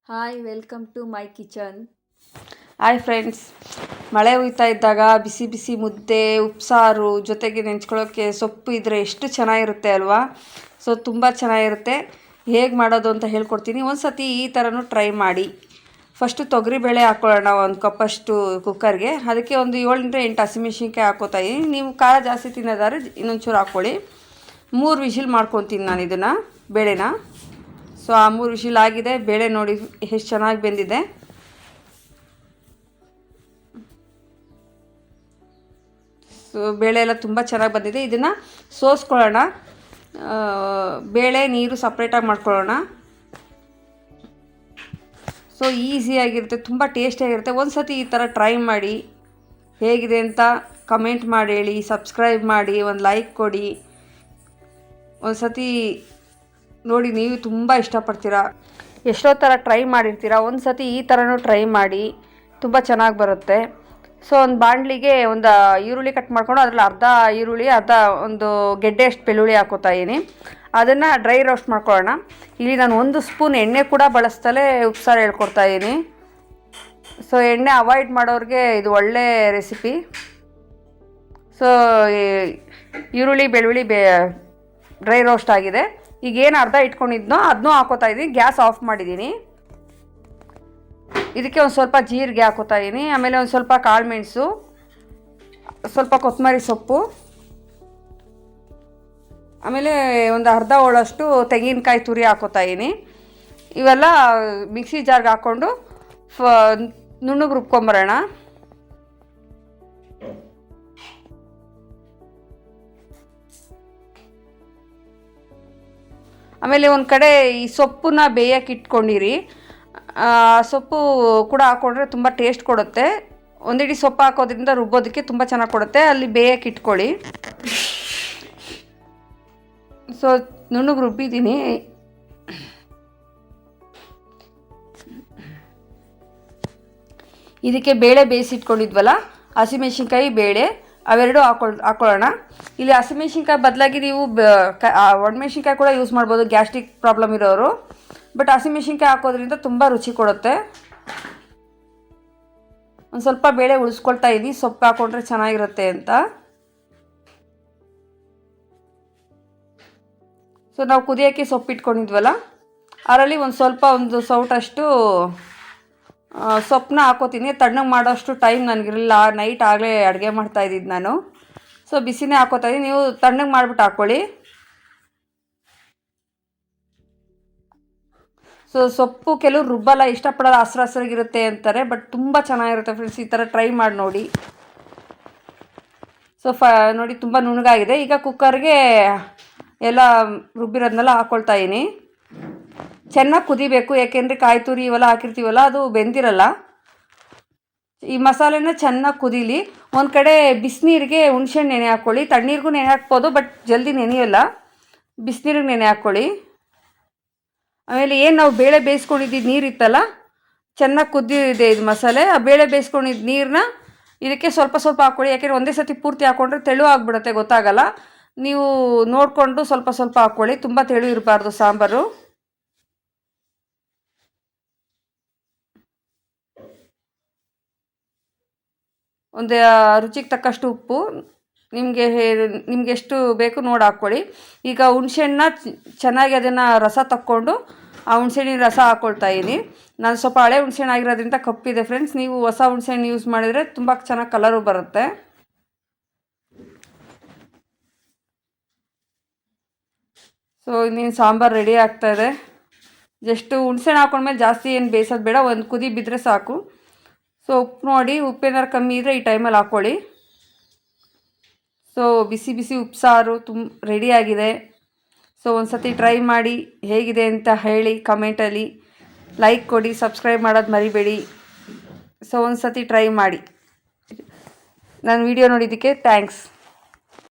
Hi, welcome to my kitchen. Hi friends, ಮಳೆ ಹುಯ್ತಾ ಇದ್ದಾಗ ಬಿಸಿ ಬಿಸಿ ಮುದ್ದೆ ಉಪ್ಸಾರು ಜೊತೆಗೆ ನೆಂಚ್ಕೊಳ್ಳೋಕ್ಕೆ ಸೊಪ್ಪು ಇದ್ದರೆ ಎಷ್ಟು ಚೆನ್ನಾಗಿರುತ್ತೆ ಅಲ್ವಾ. ಸೊ ತುಂಬ ಚೆನ್ನಾಗಿರುತ್ತೆ. ಹೇಗೆ ಮಾಡೋದು ಅಂತ ಹೇಳ್ಕೊಡ್ತೀನಿ. ಒಂದು ಸತಿ ಈ ಥರನೂ ಟ್ರೈ ಮಾಡಿ. ಫಸ್ಟು ತೊಗರಿಬೇಳೆ ಹಾಕ್ಕೊಳ್ಳೋಣ, ಒಂದು ಕಪ್ಪಷ್ಟು ಕುಕ್ಕರ್ಗೆ. ಅದಕ್ಕೆ ಒಂದು 7-8 ಹಸಿಮೆಣ್ಸಿನ್ಕಾಯಿ ಹಾಕ್ಕೋತಾಯಿ. ನೀವು ಖಾರ ಜಾಸ್ತಿ ತಿನ್ನೋದಾದ್ರೆ ಇನ್ನೊಂಚೂರು ಹಾಕ್ಕೊಳ್ಳಿ. 3 ವಿಷಿಲ್ ಮಾಡ್ಕೊತೀನಿ ನಾನು ಇದನ್ನು ಬೇಳೆನ. ಸೊ ಆ 3 ವಿಷಿಲ್ ಆಗಿದೆ. ಬೇಳೆ ನೋಡಿ ಎಷ್ಟು ಚೆನ್ನಾಗಿ ಬೆಂದಿದೆ. ಸೊ ಬೇಳೆ ಎಲ್ಲ ತುಂಬ ಚೆನ್ನಾಗಿ ಬಂದಿದೆ. ಇದನ್ನು ಸೋಸ್ಕೊಳ್ಳೋಣ. ಬೇಳೆ ನೀರು ಸಪ್ರೇಟಾಗಿ ಮಾಡ್ಕೊಳ್ಳೋಣ. ಸೊ ಈಸಿಯಾಗಿರುತ್ತೆ, ತುಂಬ ಟೇಸ್ಟಿಯಾಗಿರುತ್ತೆ. ಒಂದು ಸತಿ ಈ ಥರ ಟ್ರೈ ಮಾಡಿ. ಹೇಗಿದೆ ಅಂತ ಕಮೆಂಟ್ ಮಾಡಿ ಹೇಳಿ, ಸಬ್ಸ್ಕ್ರೈಬ್ ಮಾಡಿ, ಒಂದು ಲೈಕ್ ಕೊಡಿ. ಒಂದು ಸತಿ ನೋಡಿ, ನೀವು ತುಂಬ ಇಷ್ಟಪಡ್ತೀರಾ. ಎಷ್ಟೋ ಥರ ಟ್ರೈ ಮಾಡಿರ್ತೀರ, ಒಂದು ಸತಿ ಈ ಥರನೂ ಟ್ರೈ ಮಾಡಿ, ತುಂಬ ಚೆನ್ನಾಗಿ ಬರುತ್ತೆ. ಸೊ ಒಂದು ಬಾಣಲಿಗೆ ಒಂದು ಈರುಳ್ಳಿ ಕಟ್ ಮಾಡ್ಕೊಂಡು ಅದರಲ್ಲಿ ಅರ್ಧ ಈರುಳ್ಳಿ, ಅರ್ಧ ಒಂದು ಗೆಡ್ಡೆ ಅಷ್ಟು ಬೆಳ್ಳುಳ್ಳಿ ಹಾಕೋತಾ ಇದ್ದೀನಿ. ಅದನ್ನು ಡ್ರೈ ರೋಸ್ಟ್ ಮಾಡ್ಕೊಳ್ಳೋಣ. ಇಲ್ಲಿ ನಾನು 1 ಸ್ಪೂನ್ ಎಣ್ಣೆ ಕೂಡ ಬಳಸ್ತಲೇ ಉಪ್ಸಾರು ಹೇಳ್ಕೊಡ್ತಾ ಇದ್ದೀನಿ. ಸೊ ಎಣ್ಣೆ ಅವಾಯ್ಡ್ ಮಾಡೋರಿಗೆ ಇದು ಒಳ್ಳೆ ರೆಸಿಪಿ. ಸೊ ಈರುಳ್ಳಿ ಬೆಳ್ಳುಳ್ಳಿ ಡ್ರೈ ರೋಸ್ಟ್ ಆಗಿದೆ. ಈಗೇನು ಅರ್ಧ ಇಟ್ಕೊಂಡಿದ್ನೋ ಅದನ್ನೂ ಹಾಕೋತಾ ಇದ್ದೀನಿ. ಗ್ಯಾಸ್ ಆಫ್ ಮಾಡಿದ್ದೀನಿ. ಇದಕ್ಕೆ ಒಂದು ಸ್ವಲ್ಪ ಜೀರಿಗೆ ಹಾಕೋತಾ ಇದ್ದೀನಿ. ಆಮೇಲೆ ಒಂದು ಸ್ವಲ್ಪ ಕಾಳು ಮೆಣಸು, ಸ್ವಲ್ಪ ಕೊತ್ತಂಬರಿ ಸೊಪ್ಪು, ಆಮೇಲೆ ಒಂದು ಅರ್ಧ ಹೋಳಷ್ಟು ತೆಂಗಿನಕಾಯಿ ತುರಿ ಹಾಕೋತಾ ಇದ್ದೀನಿ. ಇವೆಲ್ಲ ಮಿಕ್ಸಿ ಜಾರ್ಗೆ ಹಾಕ್ಕೊಂಡು ನುಣ್ಣಗೆ ರುಬ್ಕೊಂಬರೋಣ. ಆಮೇಲೆ ಒಂದು ಕಡೆ ಈ ಸೊಪ್ಪನ್ನ ಬೇಯಕ್ಕೆ ಇಟ್ಕೊಂಡಿರಿ. ಸೊಪ್ಪು ಕೂಡ ಹಾಕ್ಕೊಂಡ್ರೆ ತುಂಬ ಟೇಸ್ಟ್ ಕೊಡುತ್ತೆ. ಒಂದಿಡಿ ಸೊಪ್ಪು ಹಾಕೋದ್ರಿಂದ ರುಬ್ಬೋದಕ್ಕೆ ತುಂಬ ಚೆನ್ನಾಗಿ ಕೊಡುತ್ತೆ. ಅಲ್ಲಿ ಬೇಯಕ್ಕೆ ಇಟ್ಕೊಳ್ಳಿ. ಸೊ ನುಣ್ಣಗೆ ರುಬ್ಬಿದ್ದೀನಿ. ಇದಕ್ಕೆ ಬೇಳೆ ಬೇಯಿಸಿಟ್ಕೊಂಡಿದ್ವಲ್ಲ, ಹಸಿಮೆಣ್ಸಿನ್ಕಾಯಿ ಬೇಳೆ ಅವೆರಡು ಹಾಕ್ಕೊಳ್ಳೋಣ. ಇಲ್ಲಿ ಹಸಿಮೆಣ್ಸಿನ್ಕಾಯಿ ಬದಲಾಗಿ ನೀವು ಒಣಮೆಣ್ಸಿನ್ಕಾಯಿ ಕೂಡ ಯೂಸ್ ಮಾಡ್ಬೋದು, ಗ್ಯಾಸ್ಟ್ರಿಕ್ ಪ್ರಾಬ್ಲಮ್ ಇರೋರು. ಬಟ್ ಹಸಿಮೆಣ್ಸಿನ್ಕಾಯಿ ಹಾಕೋದ್ರಿಂದ ತುಂಬ ರುಚಿ ಕೊಡುತ್ತೆ. ಒಂದು ಸ್ವಲ್ಪ ಬೇಳೆ ಉಳಿಸ್ಕೊಳ್ತಾ ಇದ್ದೀನಿ, ಸೊಪ್ಪು ಹಾಕ್ಕೊಂಡ್ರೆ ಚೆನ್ನಾಗಿರುತ್ತೆ ಅಂತ. ಸೊ ನಾವು ಕುದಿಯೋಕ್ಕೆ ಸೊಪ್ಪು ಇಟ್ಕೊಂಡಿದ್ವಲ್ಲ, ಅದರಲ್ಲಿ ಒಂದು ಸೌಟಷ್ಟು ಸೊಪ್ಪನ್ನ ಹಾಕೋತೀನಿ. ತಣ್ಣಗೆ ಮಾಡೋಷ್ಟು ಟೈಮ್ ನನಗಿರಲಿಲ್ಲ, ನೈಟ್ ಆಗಲೇ ಅಡುಗೆ ಮಾಡ್ತಾಯಿದ್ದಿದ್ದು ನಾನು. ಸೊ ಬಿಸಿನೇ ಹಾಕೋತಾ ಇದ್ದೀನಿ. ನೀವು ತಣ್ಣಗೆ ಮಾಡಿಬಿಟ್ಟು ಹಾಕ್ಕೊಳ್ಳಿ. ಸೊ ಸೊಪ್ಪು ಕೆಲವರು ರುಬ್ಬಲ್ಲ, ಇಷ್ಟಪಡಲ್ಲ, ಹಸ್ರಾಗಿರುತ್ತೆ ಅಂತಾರೆ. ಬಟ್ ತುಂಬ ಚೆನ್ನಾಗಿರುತ್ತೆ ಫ್ರೆಂಡ್ಸ್, ಈ ಥರ ಟ್ರೈ ಮಾಡಿ ನೋಡಿ. ಸೊ ನೋಡಿ ತುಂಬ ನುಣ್ಣಗಾಗಿದೆ. ಈಗ ಕುಕ್ಕರ್ಗೆ ಎಲ್ಲ ರುಬ್ಬಿರೋದನ್ನೆಲ್ಲ ಹಾಕ್ಕೊಳ್ತಾ ಇದ್ದೀನಿ. ಚೆನ್ನಾಗಿ ಕುದಿಬೇಕು, ಯಾಕೆಂದರೆ ಕಾಯಿ ತುರಿ ಇವೆಲ್ಲ ಹಾಕಿರ್ತೀವಲ್ಲ, ಅದು ಬೆಂದಿರಲ್ಲ. ಈ ಮಸಾಲೆನ ಚೆನ್ನಾಗಿ ಕುದೀಲಿ. ಒಂದು ಕಡೆ ಬಿಸಿನೀರಿಗೆ ಹುಣ್ಸೆಹಣ್ಣು ನೆನೆ ಹಾಕ್ಕೊಳ್ಳಿ. ತಣ್ಣೀರಿಗೂ ನೆನೆ ಹಾಕ್ಬೋದು, ಬಟ್ ಜಲ್ದಿ ನೆನೆಯಲ್ಲ. ಬಿಸಿನೀರಿಗೆ ನೆನೆ ಹಾಕ್ಕೊಳ್ಳಿ. ಆಮೇಲೆ ಏನು ನಾವು ಬೇಳೆ ಬೇಯಿಸ್ಕೊಂಡಿದ್ದು ನೀರಿತ್ತಲ್ಲ, ಚೆನ್ನಾಗಿ ಕುದ್ದಿದೆ ಇದು ಮಸಾಲೆ. ಆ ಬೇಳೆ ಬೇಯಿಸ್ಕೊಂಡಿದ್ದು ನೀರನ್ನ ಇದಕ್ಕೆ ಸ್ವಲ್ಪ ಸ್ವಲ್ಪ ಹಾಕ್ಕೊಳ್ಳಿ. ಯಾಕೆಂದರೆ ಒಂದೇ ಸತಿ ಪೂರ್ತಿ ಹಾಕ್ಕೊಂಡ್ರೆ ತೆಳು ಆಗಿಬಿಡುತ್ತೆ, ಗೊತ್ತಾಗಲ್ಲ. ನೀವು ನೋಡಿಕೊಂಡು ಸ್ವಲ್ಪ ಸ್ವಲ್ಪ ಹಾಕ್ಕೊಳ್ಳಿ, ತುಂಬ ತೆಳು ಇರಬಾರ್ದು ಸಾಂಬಾರು. ಒಂದು ರುಚಿಗೆ ತಕ್ಕಷ್ಟು ಉಪ್ಪು, ನಿಮಗೆ ಎಷ್ಟು ಬೇಕು ನೋಡಿ ಹಾಕ್ಕೊಳ್ಳಿ. ಈಗ ಹುಣ್ಸೆಹಣ್ಣನ್ನ ಚೆನ್ನಾಗಿ ಅದನ್ನು ರಸ ತಕ್ಕೊಂಡು ಆ ಹುಣ್ಸೆಹಣ್ಣಿನ ರಸ ಹಾಕ್ಕೊಳ್ತಾ ಇದ್ದೀನಿ. ನಾನು ಸ್ವಲ್ಪ ಹಳೆ ಹುಣ್ಸೆಹಣ್ಣು ಆಗಿರೋದ್ರಿಂದ ಕಪ್ಪಿದೆ ಫ್ರೆಂಡ್ಸ್. ನೀವು ಹೊಸ ಹುಣ್ಸೆಹಣ್ಣು ಯೂಸ್ ಮಾಡಿದರೆ ತುಂಬ ಚೆನ್ನಾಗಿ ಕಲರು ಬರುತ್ತೆ. ಸೊ ಇನ್ನೇನು ಸಾಂಬಾರು ರೆಡಿ ಆಗ್ತಾಯಿದೆ. ಜಸ್ಟು ಹುಣ್ಸೆಹಣ್ಣು ಹಾಕ್ಕೊಂಡ್ಮೇಲೆ ಜಾಸ್ತಿ ಏನು ಬೇಯಿಸೋದು ಬೇಡ, ಒಂದು ಕುದಿ ಬಿದ್ದರೆ ಸಾಕು. ಸೊ ಉಪ್ಪು ನೋಡಿ, ಉಪ್ಪೇನಾರು ಕಮ್ಮಿ ಇದ್ದರೆ ಈ ಟೈಮಲ್ಲಿ ಹಾಕ್ಕೊಳ್ಳಿ. ಸೊ ಬಿಸಿ ಬಿಸಿ ಉಪ್ಸಾರು ರೆಡಿಯಾಗಿದೆ. ಸೊ ಒಂದು ಸತಿ ಟ್ರೈ ಮಾಡಿ, ಹೇಗಿದೆ ಅಂತ ಹೇಳಿ ಕಮೆಂಟಲ್ಲಿ. ಲೈಕ್ ಕೊಡಿ, ಸಬ್ಸ್ಕ್ರೈಬ್ ಮಾಡೋದು ಮರಿಬೇಡಿ. ಸೊ ಒಂದು ಸತಿ ಟ್ರೈ ಮಾಡಿ. ನನ್ನ ವಿಡಿಯೋ ನೋಡಿದ್ದಕ್ಕೆ ಥ್ಯಾಂಕ್ಸ್.